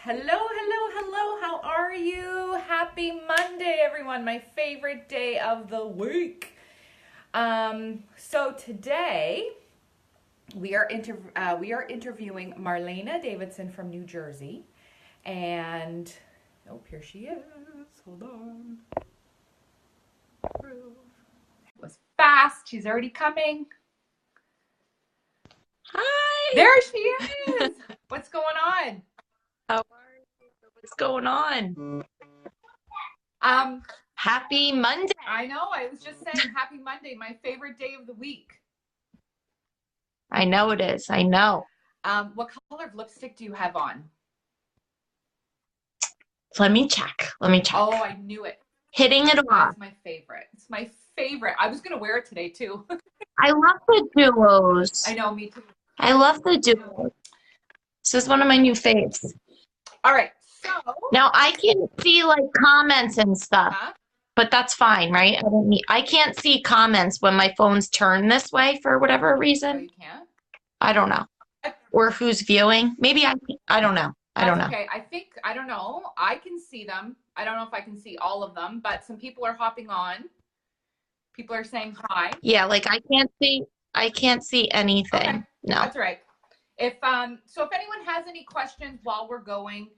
Hello, hello, hello. How are you? Happy Monday, everyone. My favorite day of the week. So today we are interviewing Marlena Davidson from New Jersey, and oh, here she is. Hold on. It was fast. She's already coming. Hi. There she is. What's going on? How are you? What's going on? Um, Happy Monday. I know. I was just saying, Happy Monday, my favorite day of the week. I know it is. I know. What color of lipstick do you have on? Let me check. Let me check. Oh, I knew it. Hitting it off. That's my favorite. It's my favorite. I was gonna wear it today too. I love the I duos. know, me too. I love the duos. This is one of my new faves. All right. So, Now I can see like comments and stuff, huh? but that's fine, right? I can't see comments when my phone's turned this way for whatever Oh, reason. you can't? I don't know. Or who's viewing. Maybe I don't know. I That's don't know. okay. I don't know. I can see them. I don't know if I can see all of them, but some people are hopping on. People are saying hi. Yeah, like I can't see Okay. anything. No. That's all right. If anyone has any questions while we're going,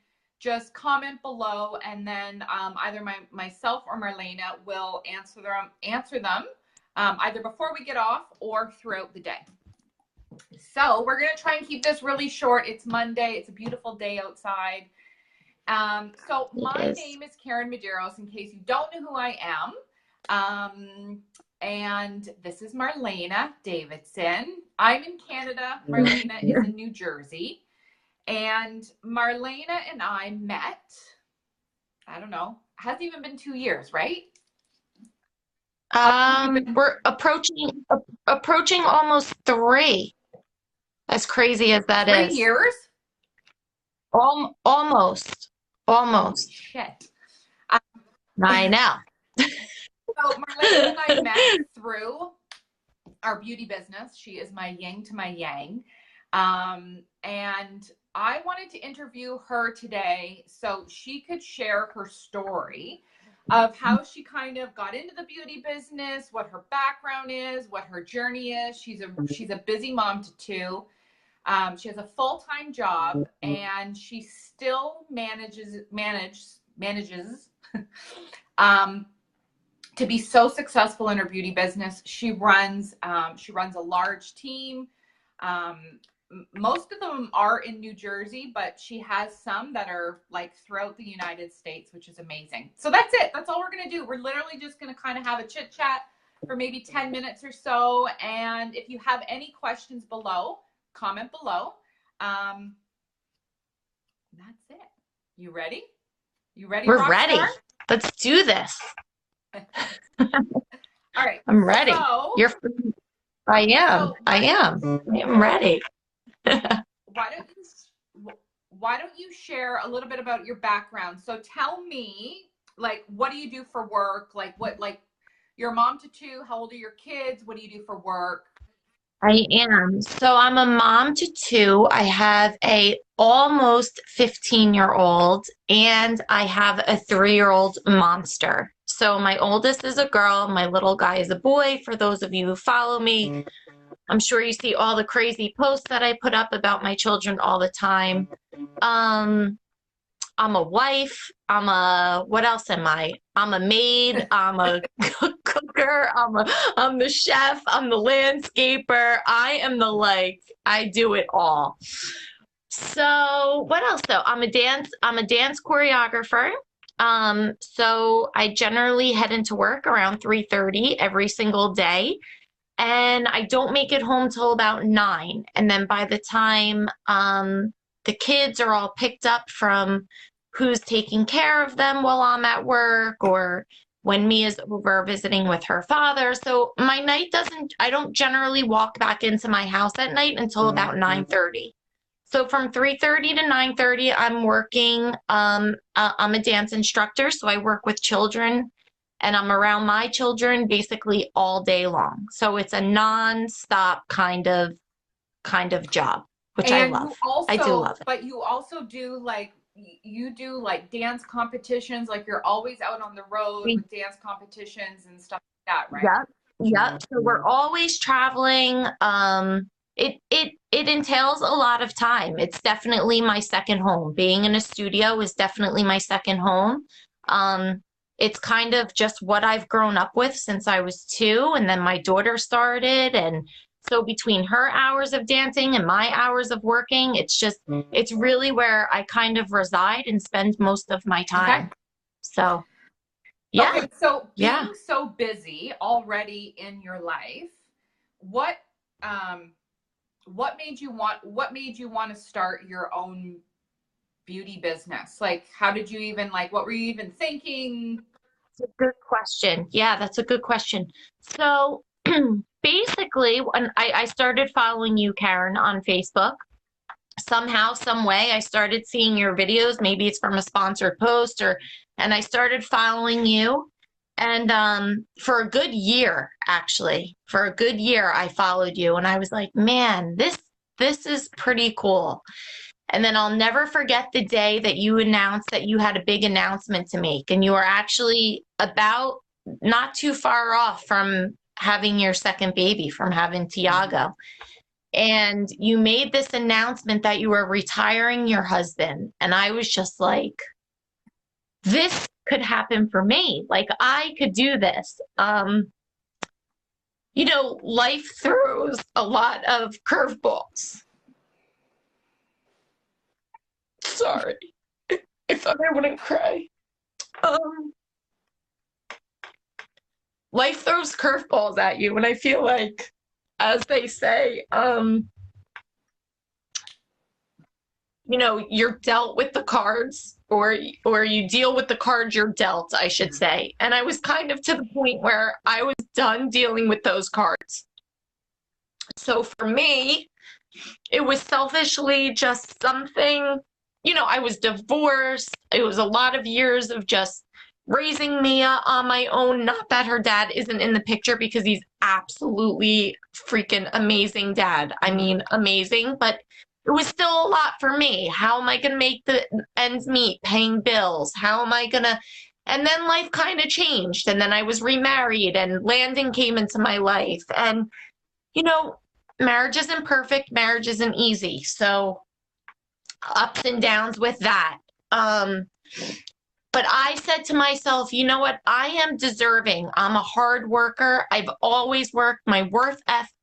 just comment below, and then either myself or Marlena will answer them either before we get off or throughout the day. So we're gonna try and keep this really short. It's Monday. It's a beautiful day outside. So It my is. name is Karyn Medeiros, in case you don't know who I am. And this is Marlena Davidson. I'm in Canada. Marlena is in New Jersey. And Marlena and I met, I don't know, hasn't even been 2 years, right? How long have you been? We're approaching almost three. As crazy as that Three is. years? Almost. Holy Almost. shit. I know. So Marlena and I met through our beauty business. She is my yin to my yang. And I wanted to interview her today so she could share her story of how she kind of got into the beauty business, what her background is, what her journey is. She's a busy mom to two. She has a full-time job, and she still manages um, to be so successful in her beauty business. She runs a large team. Um, Most of them are in New Jersey, but she has some that are like throughout the United States, which is amazing. So that's it. That's all we're going to do. We're literally just going to kind of have a chit chat for maybe 10 minutes or so. And if you have any questions below, comment below. That's it. You ready? You ready, We're rock star? ready. Let's do this. All right. I'm ready. So, You're I am. so I why don't am. I am ready. why don't you share a little bit about your background? So tell me, like, what do you do for work? Like, you're a mom to two. How old are your kids? What do you do for work? I am. So I'm a mom to two. I have a almost 15-year-old and I have a 3-year-old monster. So my oldest is a girl, my little guy is a boy. For those of you who follow me, I'm sure you see all the crazy posts that I put up about my children all the time. Um, I'm a wife. What else am I? I'm a maid. I'm a cooker. I'm the chef. I'm the landscaper. I am I do it all. So what else though? I'm a dance choreographer. So I generally head into work around 3:30 every single day. And I don't make it home till about 9. And then by the time the kids are all picked up from who's taking care of them while I'm at work, or when Mia's over visiting with her father. So my night doesn't, I don't generally walk back into my house at night until about 9:30. So from 3:30 to 9:30, I'm working. I'm a dance instructor, so I work with children and I'm around my children basically all day long. So it's a non-stop kind of job, which I And love. I do love it. you also do like you do like dance competitions, like you're always out on the road with dance competitions and stuff like that, right? Yep. Yep. So we're always traveling. It entails a lot of time. It's definitely my second home. Being in a studio is definitely my second home. Um, it's kind of just what I've grown up with since I was 2, and then my daughter started, and so between her hours of dancing and my hours of working, it's really where I kind of reside and spend most of my Okay. time. So, yeah. Okay, so Yeah. being so busy already in your life, what um what made you want to start your own beauty business? Like how did you even like what were you even thinking? That's a good question. Yeah, that's a good question. So basically, when I started following you, Karyn, on Facebook, somehow, some way, I started seeing your videos. Maybe it's from a sponsored post and I started following you. And for a good year, actually, for a good year, I followed you, and I was like, man, this is pretty cool. And then I'll never forget the day that you announced that you had a big announcement to make, and you were actually about not too far off from having your second baby, from having Tiago. And you made this announcement that you were retiring your husband. And I was just like, this could happen for me. Like, I could do this. Life throws a lot of curveballs. Sorry. I thought I wouldn't cry. Life throws curveballs at you, and I feel like, as they say, you're dealt with the cards, or you deal with the cards you're dealt, I should say. And I was kind of to the point where I was done dealing with those cards. So for me, it was selfishly just something, I was divorced. It was a lot of years of just raising Mia on my own. Not that her dad isn't in the picture, because he's absolutely freaking amazing dad. I mean, amazing, but it was still a lot for me. How am I going to make the ends meet, paying bills? How am I going to? And then life kind of changed. And then I was remarried, and Landon came into my life. And, marriage isn't perfect. Marriage isn't easy. So ups and downs with that. But I said to myself, you know what? I am deserving. I'm a hard worker. I've always worked. My work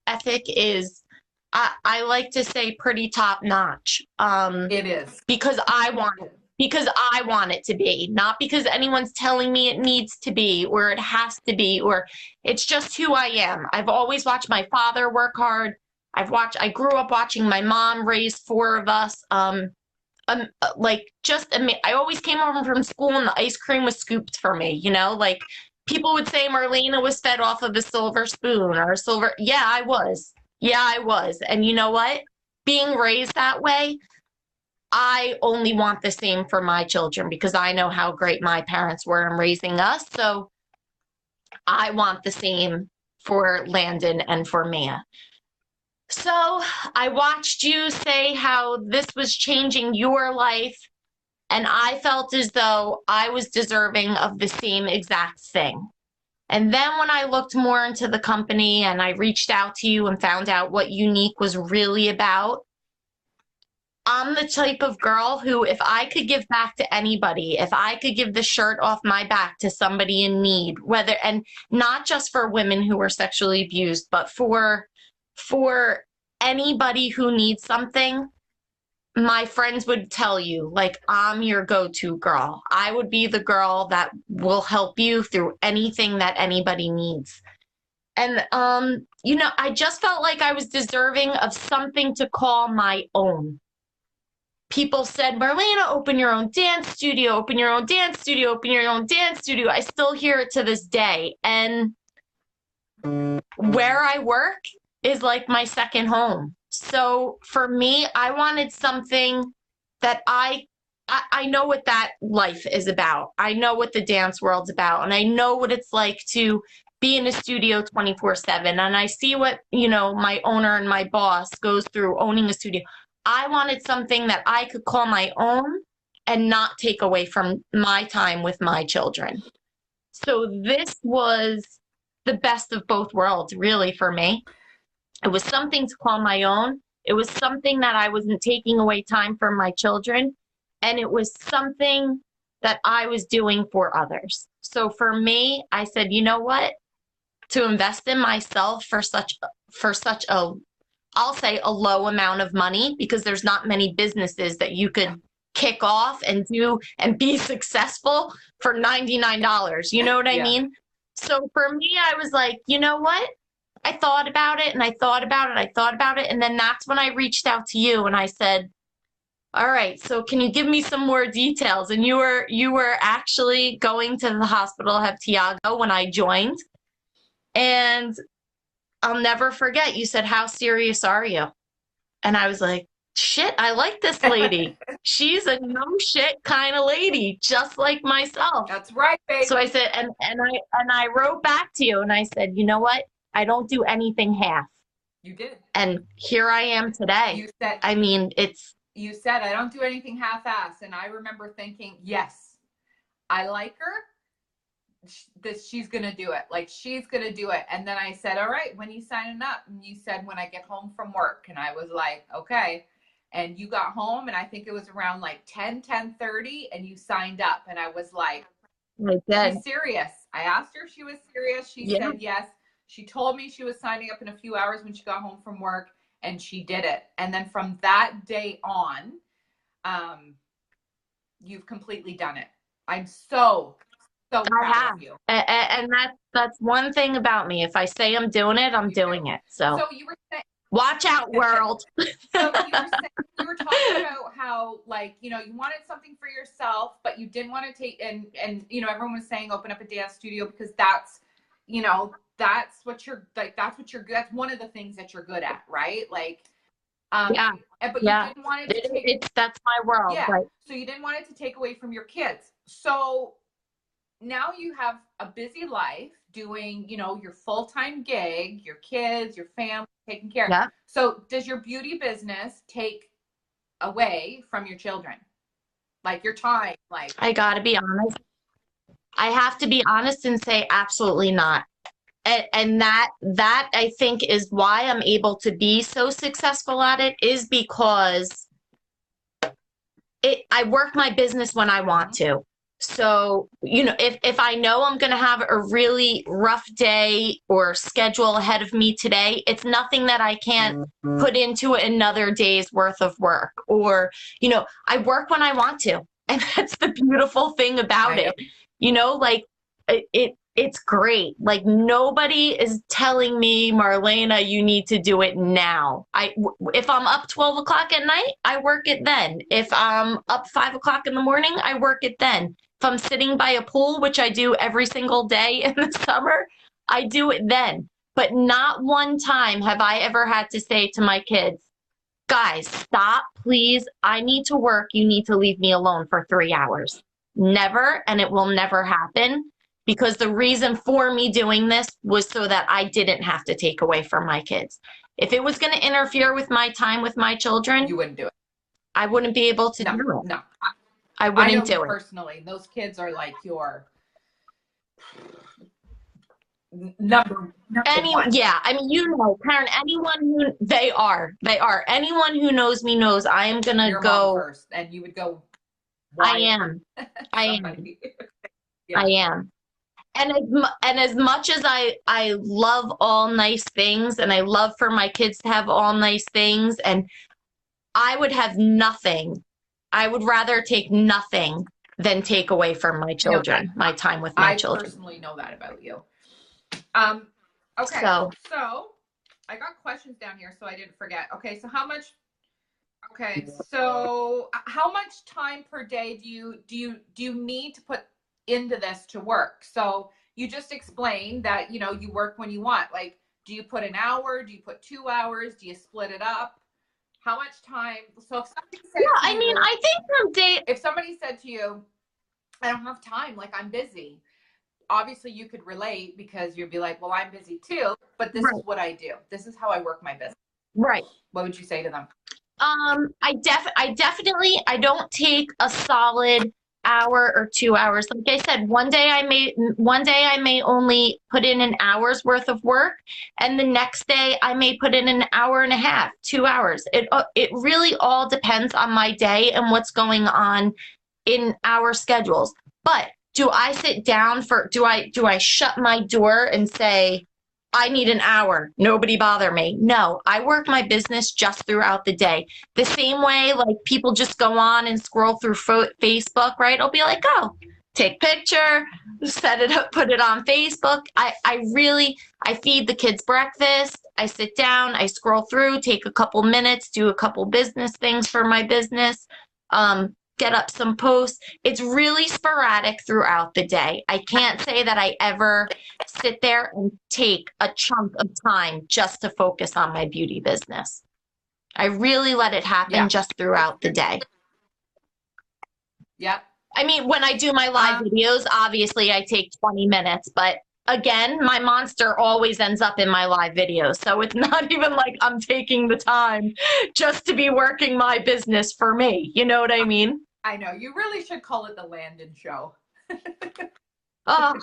ethic is, I like to say, pretty top notch. It is. Because I want it to be, not because anyone's telling me it needs to be, or it has to be, or it's just who I am. I've always watched my father work hard. I grew up watching my mom raise 4 of us. I always came home from school and the ice cream was scooped for me, like people would say Marlena was fed off of a silver spoon or a silver. Yeah, I was. Yeah, I was. And you know what? Being raised that way, I only want the same for my children, because I know how great my parents were in raising us. So I want the same for Landon and for Mia. So I watched you say how this was changing your life, and I felt as though I was deserving of the same exact thing. And then when I looked more into the company and I reached out to you and found out what Unique was really about, I'm the type of girl who, if I could give back to anybody, if I could give the shirt off my back to somebody in need, and not just for women who are sexually abused, but for anybody who needs something, my friends would tell you, like, I'm your go-to girl. I would be the girl that will help you through anything that anybody needs. And, I just felt like I was deserving of something to call my own. People said, Marlena, open your own dance studio, open your own dance studio, open your own dance studio. I still hear it to this day. And where I work is like my second home. So for me, I wanted something that I know what that life is about. I know what the dance world's about, and I know what it's like to be in a studio 24/7. And I see what, my owner and my boss goes through owning a studio. I wanted something that I could call my own and not take away from my time with my children. So this was the best of both worlds, really, for me. It was something to call my own. It was something that I wasn't taking away time from my children. And it was something that I was doing for others. So for me, I said, you know what? To invest in myself for such a, I'll say, a low amount of money, because there's not many businesses that you could kick off and do and be successful for $99. You know what I Yeah. mean? So for me, I was like, you know what? I thought about it and I thought about it. I thought about it. And then that's when I reached out to you and I said, all right, so can you give me some more details? And you were actually going to the hospital of Tiago when I joined. And I'll never forget, you said, how serious are you? And I was like, shit, I like this lady. She's a no shit kind of lady, just like myself. That's right, baby. So I said, and I wrote back to you and I said, you know what? I don't do anything half. You did. And here I am today. You said, I mean, you said, I don't do anything half-ass. And I remember thinking, yes, I like her. She's going to do it. Like, she's going to do it. And then I said, all right, when you signing up? And you said, when I get home from work. And I was like, okay. And you got home, and I think it was around like 10:30, and you signed up. And I was like, she's serious. I asked her if she was serious. She said yes. She told me she was signing up in a few hours when she got home from work, and she did it. And then from that day on, you've completely done it. I'm so proud of you. And that's one thing about me. If I say I'm doing it, I'm doing it. So you were saying, watch out, world. So you were talking about how, like, you know, you wanted something for yourself, but you didn't want to take, and you know, everyone was saying open up a dance studio because that's, you know, that's what you're like, that's one of the things that you're good at, right? Like, but you didn't want it to take, that's my world. Yeah. Right. So you didn't want it to take away from your kids. So now you have a busy life doing, you know, your full-time gig, your kids, your family, taking care. Yeah. So does your beauty business take away from your children? Like your time? Like, I gotta be honest. I have to be honest and say absolutely not. And that I think is why I'm able to be so successful at it, is because I work my business when I want to. So, you know, if I know I'm going to have a really rough day or schedule ahead of me today, it's nothing that I can't put into another day's worth of work. Or, you know, I work when I want to. And that's the beautiful thing about it. You know, like it's great. Like, nobody is telling me, Marlena, you need to do it now. If I'm up 12 o'clock at night, I work it then. If I'm up 5 o'clock in the morning, I work it then. If I'm sitting by a pool, which I do every single day in the summer, I do it then. But not one time have I ever had to say to my kids, guys, stop, please. I need to work. You need to leave me alone for 3 hours. Never, and it will never happen. Because the reason for me doing this was so that I didn't have to take away from my kids. If it was going to interfere with my time with my children, you wouldn't do it. I wouldn't be able to do it. No, I wouldn't do it. Personally, those kids are like your number one. Yeah, I mean, you know, Karyn, anyone who they are. Anyone who knows me knows I am going to go first, and you would go. I am. Yeah. I am. And as much as I love all nice things, and I love for my kids to have all nice things, and I would have nothing. I would rather take nothing than take away from my children, my time with my children. I personally know that about you. Okay. So I got questions down here, so I didn't forget. Okay. So how much time per day do you need to put into this to work? So you just explained that, you know, you work when you want. Like, do you put an hour? Do you put 2 hours? Do you split it up? How much time? So if somebody said I think from day, if somebody said to you, I don't have time, like, I'm busy, obviously you could relate, because you'd be like, well, I'm busy too, but this is what I do. This is how I work my business. Right. What would you say to them? I definitely, I don't take a solid hour or 2 hours. Like I said, one day I may only put in an hour's worth of work, and the next day I may put in an hour and a half, 2 hours. It really all depends on my day and what's going on in our schedules. But do I sit down do I shut my door and say, I need an hour, nobody bother me? No, I work my business just throughout the day. The same way, like people just go on and scroll through Facebook, right? I'll be like, oh, take picture, set it up, put it on Facebook. I feed the kids breakfast. I sit down, I scroll through, take a couple minutes, do a couple business things for my business. Get up some posts. It's really sporadic throughout the day. I can't say that I ever sit there and take a chunk of time just to focus on my beauty business. I really let it Yeah. happen just throughout the day. Yep. I mean, when I do my live videos, obviously I take 20 minutes, but again, my monster always ends up in my live videos. So it's not even like I'm taking the time just to be working my business for me. You know what I mean? I know. You really should call it the Landon Show. Oh,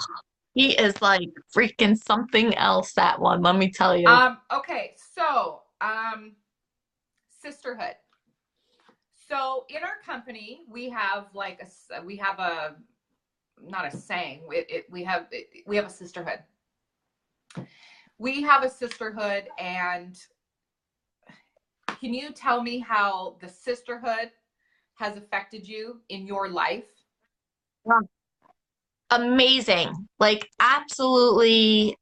he is like freaking something else, that one, let me tell you. Okay, so sisterhood. So in our company, we have not a saying. We have a sisterhood. We have a sisterhood, and can you tell me how the sisterhood has affected you in your life? Amazing. Like absolutely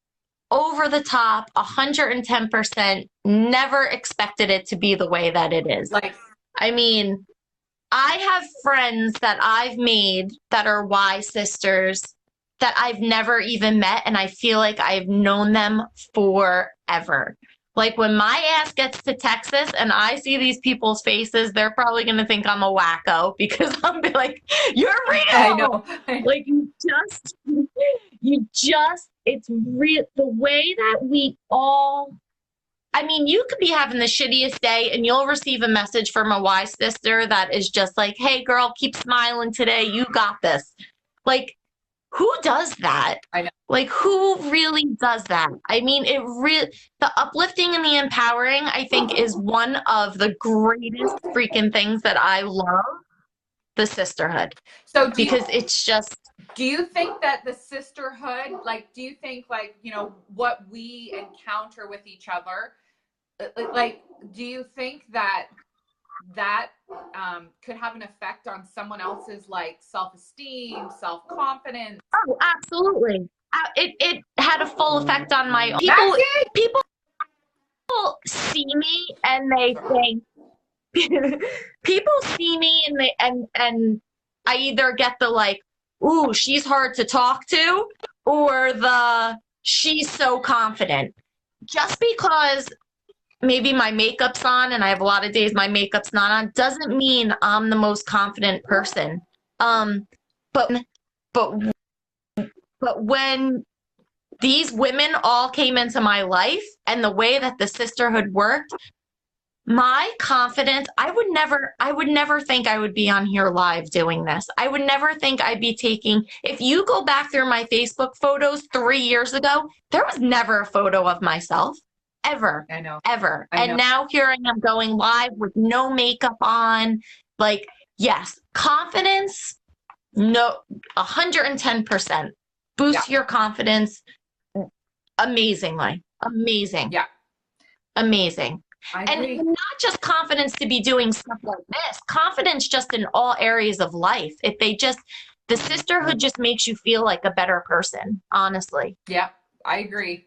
over the top, 110%. Never expected it to be the way that it is. Like, I mean, I have friends that I've made that are Y sisters that I've never even met, and I feel like I've known them forever. Like when my ass gets to Texas and I see these people's faces, they're probably going to think I'm a wacko because I'll be like, you're real. I know. Like it's real. The way that we all, I mean, you could be having the shittiest day and you'll receive a message from a Y sister that is just like, hey girl, keep smiling today. You got this. Like, who does that? I know. Like, who really does that? I mean, the uplifting and the empowering, I think, is one of the greatest freaking things that I love, the sisterhood. So because it's just. Do you think that the sisterhood, like, do you think, like, you know, what we encounter with each other, like, do you think that could have an effect on someone else's, like, self-esteem, self-confidence? Oh, absolutely. It had a full effect on my own. People see me and they think people see me and and I either get the like, ooh, she's hard to talk to, or the she's so confident. Just because maybe my makeup's on and I have a lot of days my makeup's not on doesn't mean I'm the most confident person. But when these women all came into my life and the way that the sisterhood worked, my confidence, I would never think I would be on here live doing this. I would never think I'd be if you go back through my Facebook photos 3 years ago, there was never a photo of myself. Ever. I know. Ever. I know. And now here I am going live with no makeup on. Like, yes, confidence, no, 110%. Boost your confidence amazingly. Amazing. Yeah. Amazing. And not just confidence to be doing stuff like this, confidence just in all areas of life. The sisterhood just makes you feel like a better person, honestly. Yeah, I agree.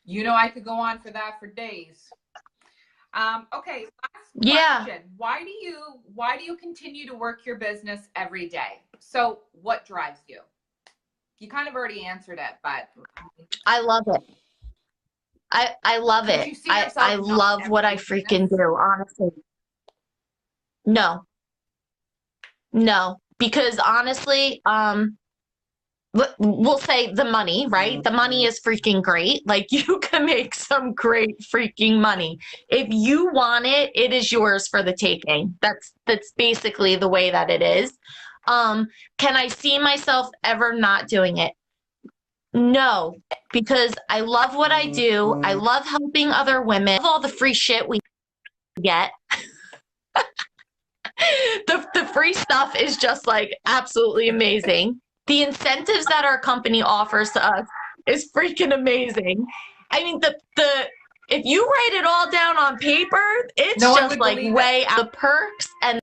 You know, I could go on for that for days. Okay, last question. Yeah. Why do you continue to work your business every day? So what drives you? You kind of already answered it, but I love it. I love it. I love what I freaking do, honestly. No, because honestly, we'll say the money, right? The money is freaking great. Like you can make some great freaking money. If you want it, it is yours for the taking. That's basically the way that it is. Can I see myself ever not doing it? No, because I love what I do. I love helping other women. I love all the free shit we get. The free stuff is just like absolutely amazing. The incentives that our company offers to us is freaking amazing. I mean, the if you write it all down on paper, it's No one just would like believe it. way out the perks and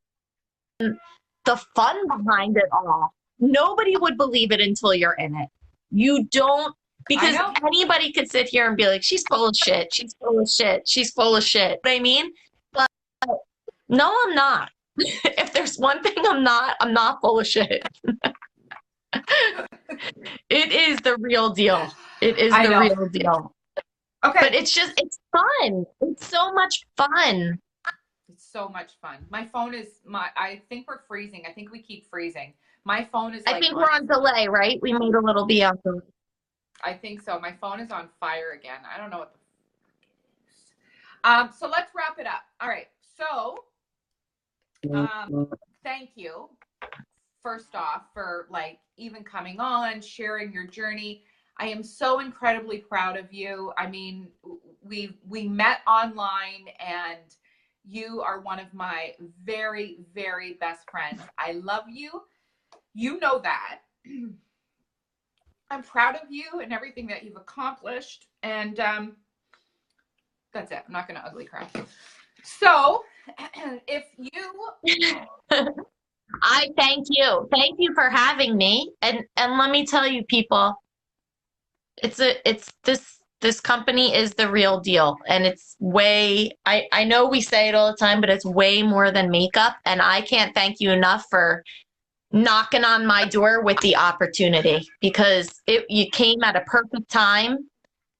the fun behind it all. Nobody would believe it until you're in it. You don't, I because know. anybody could sit here and be like, she's full of shit. She's full of shit. She's full of shit. You know what I mean? But no, I'm not. If there's one thing I'm not full of shit. It is the real deal. It is I the know. real deal. Okay. But it's fun. It's so much fun. It's so much fun. My phone is I think we're freezing. I think we keep freezing. My phone is I like think we're on delay, right? We made a little bit of delay. I think so. My phone is on fire again. I don't know what so let's wrap it up. All right. So thank you first off for like even coming on, sharing your journey. I am so incredibly proud of you. I mean, we met online and you are one of my very, very best friends. I love you. You know that. I'm proud of you and everything that you've accomplished. And that's it. I'm not going to ugly cry. So if you I thank you. Thank you for having me. And let me tell you, people, it's this company is the real deal. And it's way I know we say it all the time, but it's way more than makeup. And I can't thank you enough for knocking on my door with the opportunity because you came at a perfect time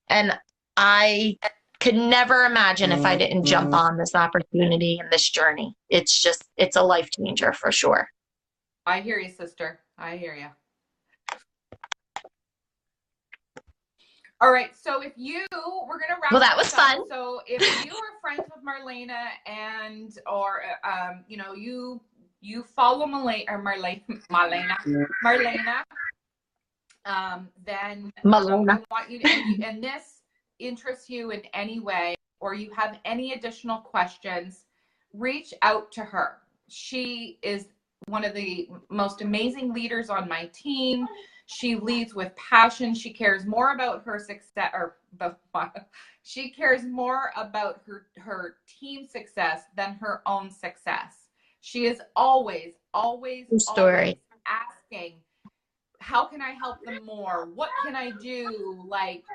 and I could never imagine if I didn't jump on this opportunity and this journey. It's a life changer for sure. I hear you, sister. I hear you. All right. So if we're going to wrap Well, that was fun. So if you are friends with Marlena and, or, you follow Marlena, then Marlena. I want you to, and this interests you in any way, or you have any additional questions, reach out to her. She is one of the most amazing leaders on my team. She leads with passion. She cares more about her success, or she cares more about her team success than her own success. She is always, always, always asking, how can I help them more? What can I do? Like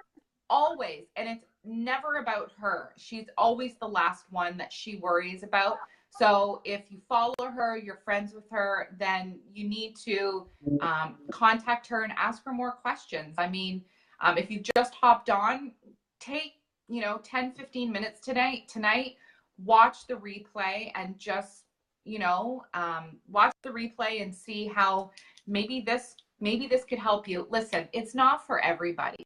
always. And it's never about her. She's always the last one that she worries about. So if you follow her, you're friends with her, then you need to contact her and ask her more questions. I mean, if you just hopped on, take, 10, 15 minutes tonight, watch the replay and just, watch the replay and see how maybe this could help you. Listen, it's not for everybody.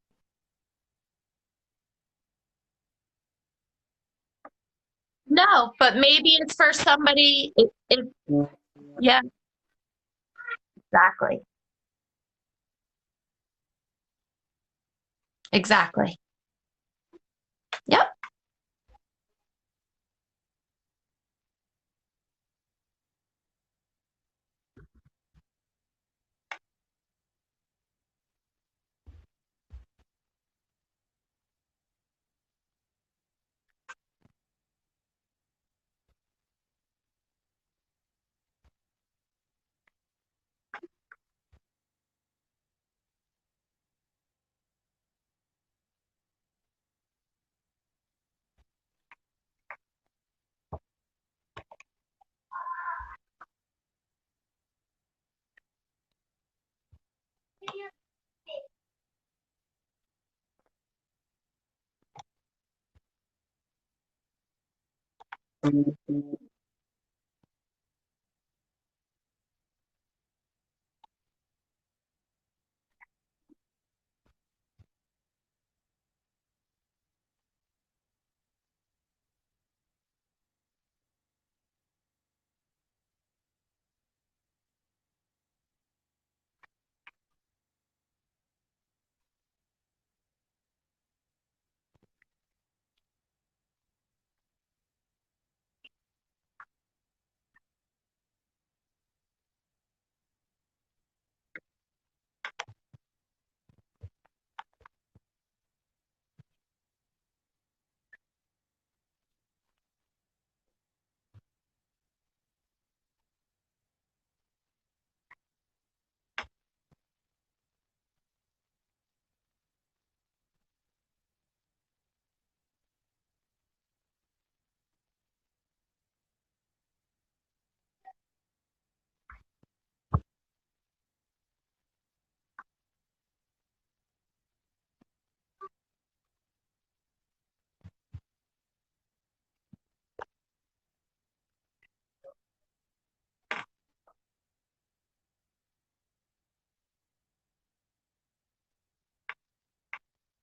No, but maybe it's for somebody. Yeah, exactly. Exactly. Yep.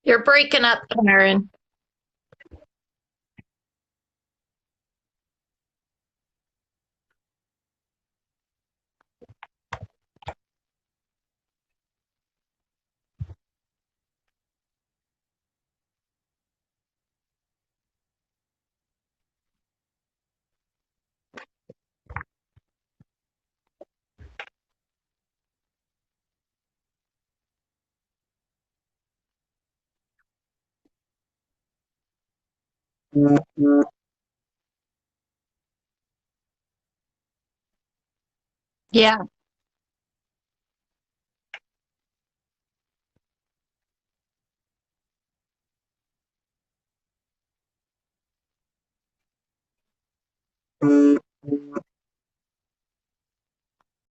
You're breaking up, Karen. Yeah.